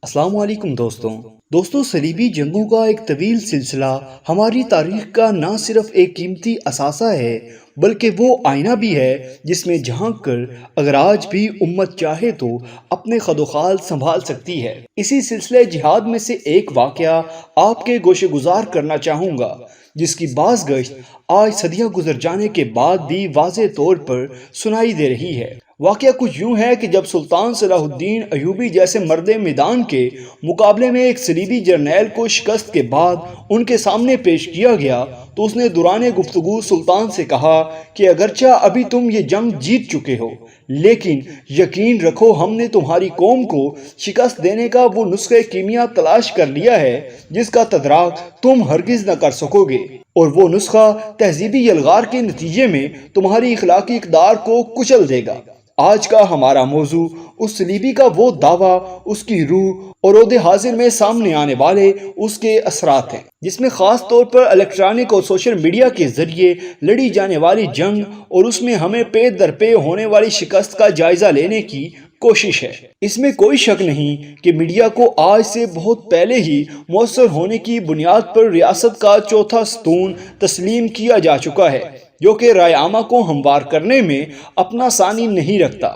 السلام علیکم دوستوں صلیبی جنگوں کا ایک طویل سلسلہ ہماری تاریخ کا نہ صرف ایک قیمتی اثاثہ ہے بلکہ وہ آئینہ بھی ہے جس میں جھانک کر اگر آج بھی امت چاہے تو اپنے خد و خال سنبھال سکتی ہے۔ اسی سلسلہ جہاد میں سے ایک واقعہ آپ کے گوشے گزار کرنا چاہوں گا جس کی باز گشت آج صدیاں گزر جانے کے بعد بھی واضح طور پر سنائی دے رہی ہے۔ واقعہ کچھ یوں ہے کہ جب سلطان صلاح الدین ایوبی جیسے مرد میدان کے مقابلے میں ایک صلیبی جرنیل کو شکست کے بعد ان کے سامنے پیش کیا گیا تو اس نے دوران گفتگو سلطان سے کہا کہ اگرچہ ابھی تم یہ جنگ جیت چکے ہو لیکن یقین رکھو ہم نے تمہاری قوم کو شکست دینے کا وہ نسخہ کیمیا تلاش کر لیا ہے جس کا تدراک تم ہرگز نہ کر سکو گے، اور وہ نسخہ تہذیبی یلغار کے نتیجے میں تمہاری اخلاقی اقدار کو کچل دے گا۔ آج کا ہمارا موضوع اس صلیبی کا وہ دعویٰ، اس کی روح اور عہد حاضر میں سامنے آنے والے اس کے اثرات ہیں، جس میں خاص طور پر الیکٹرانک اور سوشل میڈیا کے ذریعے لڑی جانے والی جنگ اور اس میں ہمیں پے در پے ہونے والی شکست کا جائزہ لینے کی کوشش ہے۔ اس میں کوئی شک نہیں کہ میڈیا کو آج سے بہت پہلے ہی مؤثر ہونے کی بنیاد پر ریاست کا چوتھا ستون تسلیم کیا جا چکا ہے جو کہ رائے عامہ کو ہموار کرنے میں اپنا ثانی نہیں رکھتا۔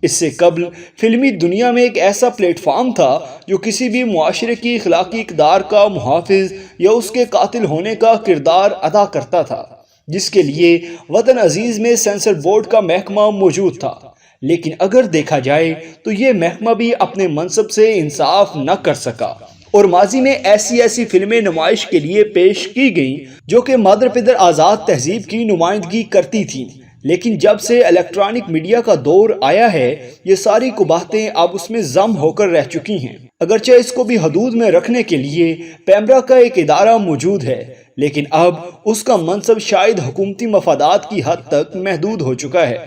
اس سے قبل فلمی دنیا میں ایک ایسا پلیٹ فارم تھا جو کسی بھی معاشرے کی اخلاقی اقدار کا محافظ یا اس کے قاتل ہونے کا کردار ادا کرتا تھا، جس کے لیے وطن عزیز میں سینسر بورڈ کا محکمہ موجود تھا۔ لیکن اگر دیکھا جائے تو یہ محکمہ بھی اپنے منصب سے انصاف نہ کر سکا، اور ماضی میں ایسی فلمیں نمائش کے لیے پیش کی گئیں جو کہ مادر پدر آزاد تہذیب کی نمائندگی کرتی تھیں، لیکن جب سے الیکٹرانک میڈیا کا دور آیا ہے یہ ساری قباحتیں اب اس میں ضم ہو کر رہ چکی ہیں۔ اگرچہ اس کو بھی حدود میں رکھنے کے لیے پیمرا کا ایک ادارہ موجود ہے، لیکن اب اس کا منصب شاید حکومتی مفادات کی حد تک محدود ہو چکا ہے،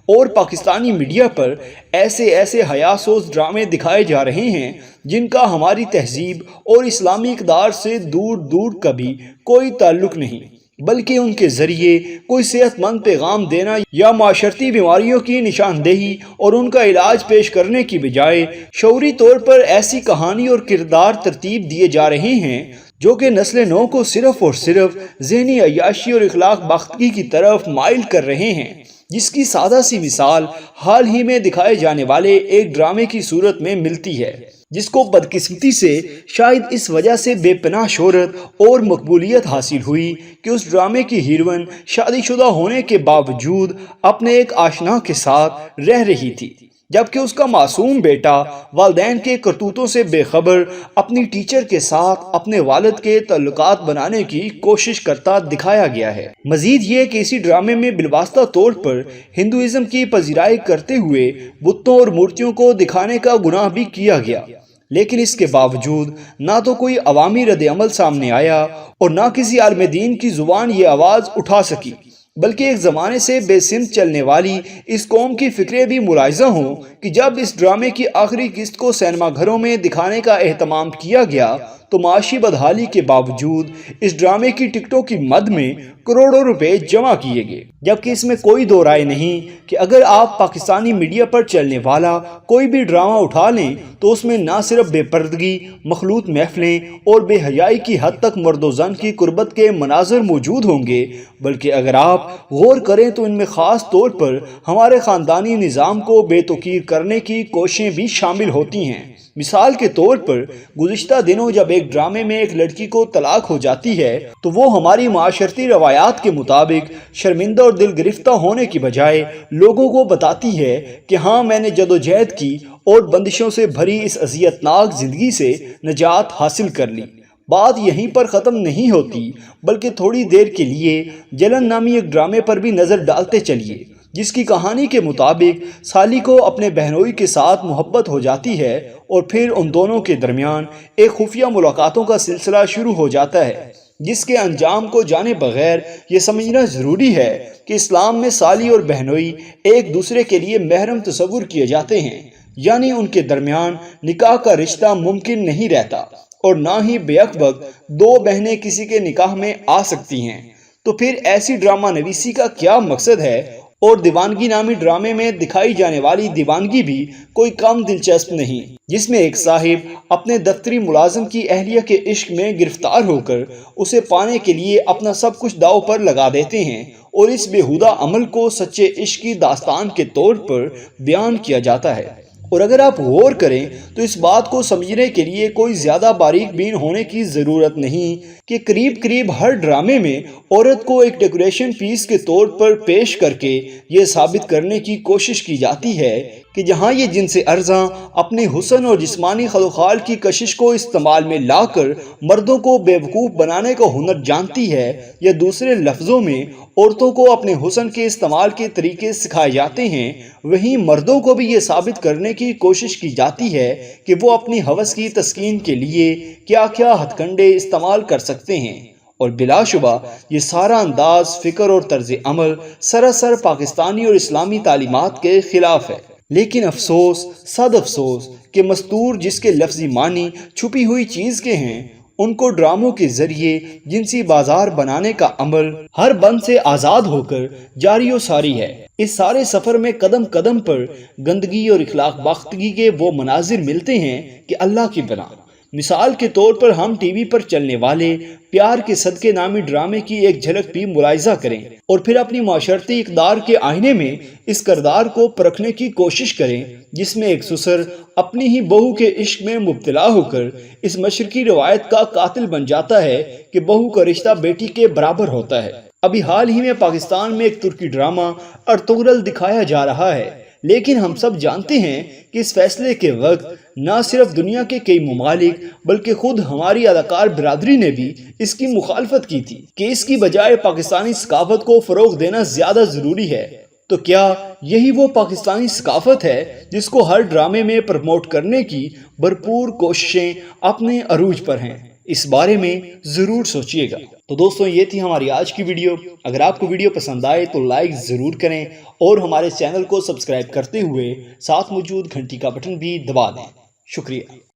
اور پاکستانی میڈیا پر ایسے حیا سوز ڈرامے دکھائے جا رہے ہیں جن کا ہماری تہذیب اور اسلامی اقدار سے دور کا بھی کوئی تعلق نہیں، بلکہ ان کے ذریعے کوئی صحت مند پیغام دینا یا معاشرتی بیماریوں کی نشاندہی اور ان کا علاج پیش کرنے کی بجائے شعوری طور پر ایسی کہانی اور کردار ترتیب دیے جا رہے ہیں جو کہ نسل نو کو صرف اور صرف ذہنی عیاشی اور اخلاق باختگی کی طرف مائل کر رہے ہیں، جس کی سادہ سی مثال حال ہی میں دکھائے جانے والے ایک ڈرامے کی صورت میں ملتی ہے، جس کو بدقسمتی سے شاید اس وجہ سے بے پناہ شہرت اور مقبولیت حاصل ہوئی کہ اس ڈرامے کی ہیروئن شادی شدہ ہونے کے باوجود اپنے ایک آشنا کے ساتھ رہ رہی تھی، جبکہ اس کا معصوم بیٹا والدین کے کرتوتوں سے بے خبر اپنی ٹیچر کے ساتھ اپنے والد کے تعلقات بنانے کی کوشش کرتا دکھایا گیا ہے۔ مزید یہ کہ اسی ڈرامے میں بالواسطہ طور پر ہندوازم کی پذیرائی کرتے ہوئے بتوں اور مورتیوں کو دکھانے کا گناہ بھی کیا گیا، لیکن اس کے باوجود نہ تو کوئی عوامی رد عمل سامنے آیا اور نہ کسی عالم دین کی زبان یہ آواز اٹھا سکی، بلکہ ایک زمانے سے بے سمت چلنے والی اس قوم کی فکریں بھی ملاحظہ ہوں کہ جب اس ڈرامے کی آخری قسط کو سینما گھروں میں دکھانے کا اہتمام کیا گیا تو معاشی بدحالی کے باوجود اس ڈرامے کی ٹکٹوں کی مد میں کروڑوں روپے جمع کیے گئے، جبکہ اس میں کوئی دو رائے نہیں کہ اگر آپ پاکستانی میڈیا پر چلنے والا کوئی بھی ڈرامہ اٹھا لیں تو اس میں نہ صرف بے پردگی، مخلوط محفلیں اور بے حیائی کی حد تک مرد و زن کی قربت کے مناظر موجود ہوں گے، بلکہ اگر آپ غور کریں تو ان میں خاص طور پر ہمارے خاندانی نظام کو بے توقیر کرنے کی کوششیں بھی شامل ہوتی ہیں۔ مثال کے طور پر گزشتہ دنوں جب ایک ڈرامے میں ایک لڑکی کو طلاق ہو جاتی ہے تو وہ ہماری معاشرتی روایات کے مطابق شرمندہ اور دل گرفتہ ہونے کی بجائے لوگوں کو بتاتی ہے کہ ہاں میں نے جدوجہد کی اور بندشوں سے بھری اس اذیتناک زندگی سے نجات حاصل کر لی۔ بات یہیں پر ختم نہیں ہوتی، بلکہ تھوڑی دیر کے لیے جلن نامی ایک ڈرامے پر بھی نظر ڈالتے چلیے، جس کی کہانی کے مطابق سالی کو اپنے بہنوئی کے ساتھ محبت ہو جاتی ہے اور پھر ان دونوں کے درمیان ایک خفیہ ملاقاتوں کا سلسلہ شروع ہو جاتا ہے، جس کے انجام کو جانے بغیر یہ سمجھنا ضروری ہے کہ اسلام میں سالی اور بہنوئی ایک دوسرے کے لیے محرم تصور کیے جاتے ہیں، یعنی ان کے درمیان نکاح کا رشتہ ممکن نہیں رہتا، اور نہ ہی بیک وقت دو بہنیں کسی کے نکاح میں آ سکتی ہیں۔ تو پھر ایسی ڈرامہ نویسی کا کیا مقصد ہے اور دیوانگی نامی ڈرامے میں دکھائی جانے والی دیوانگی بھی کوئی کم دلچسپ نہیں، جس میں ایک صاحب اپنے دفتری ملازم کی اہلیہ کے عشق میں گرفتار ہو کر اسے پانے کے لیے اپنا سب کچھ داؤ پر لگا دیتے ہیں، اور اس بیہودہ عمل کو سچے عشق کی داستان کے طور پر بیان کیا جاتا ہے۔ اور اگر آپ غور کریں تو اس بات کو سمجھنے کے لیے کوئی زیادہ باریک بین ہونے کی ضرورت نہیں کہ قریب ہر ڈرامے میں عورت کو ایک ڈیکوریشن پیس کے طور پر پیش کر کے یہ ثابت کرنے کی کوشش کی جاتی ہے کہ جہاں یہ جنس ارزاں اپنے حسن اور جسمانی خلوخال کی کشش کو استعمال میں لا کر مردوں کو بے وقوف بنانے کا ہنر جانتی ہے، یا دوسرے لفظوں میں عورتوں کو اپنے حسن کے استعمال کے طریقے سکھائے جاتے ہیں، وہیں مردوں کو بھی یہ ثابت کرنے کی کوشش کی جاتی ہے کہ وہ اپنی ہوس کی تسکین کے لیے کیا کیا ہتھ کنڈے استعمال کر سکتے ہیں۔ اور بلا شبہ یہ سارا انداز، فکر اور طرز عمل سراسر پاکستانی اور اسلامی تعلیمات کے خلاف ہے۔ لیکن افسوس، صد افسوس کہ مستور جس کے لفظی معنی چھپی ہوئی چیز کے ہیں، ان کو ڈراموں کے ذریعے جنسی بازار بنانے کا عمل ہر بند سے آزاد ہو کر جاری و ساری ہے۔ اس سارے سفر میں قدم قدم پر گندگی اور اخلاق باختگی کے وہ مناظر ملتے ہیں کہ اللہ کی پناہ۔ مثال کے طور پر ہم ٹی وی پر چلنے والے پیار کے صدقے نامی ڈرامے کی ایک جھلک بھی ملاحظہ کریں، اور پھر اپنی معاشرتی اقدار کے آئینے میں اس کردار کو پرکھنے کی کوشش کریں جس میں ایک سسر اپنی ہی بہو کے عشق میں مبتلا ہو کر اس مشرقی روایت کا قاتل بن جاتا ہے کہ بہو کا رشتہ بیٹی کے برابر ہوتا ہے۔ ابھی حال ہی میں پاکستان میں ایک ترکی ڈرامہ ارطغرل دکھایا جا رہا ہے، لیکن ہم سب جانتے ہیں کہ اس فیصلے کے وقت نہ صرف دنیا کے کئی ممالک بلکہ خود ہماری اداکار برادری نے بھی اس کی مخالفت کی تھی کہ اس کی بجائے پاکستانی ثقافت کو فروغ دینا زیادہ ضروری ہے۔ تو کیا یہی وہ پاکستانی ثقافت ہے جس کو ہر ڈرامے میں پروموٹ کرنے کی بھرپور کوششیں اپنے عروج پر ہیں؟ اس بارے میں ضرور سوچئے گا۔ تو دوستوں، یہ تھی ہماری آج کی ویڈیو۔ اگر آپ کو ویڈیو پسند آئے تو لائک ضرور کریں، اور ہمارے چینل کو سبسکرائب کرتے ہوئے ساتھ موجود گھنٹی کا بٹن بھی دبا دیں۔ شکریہ۔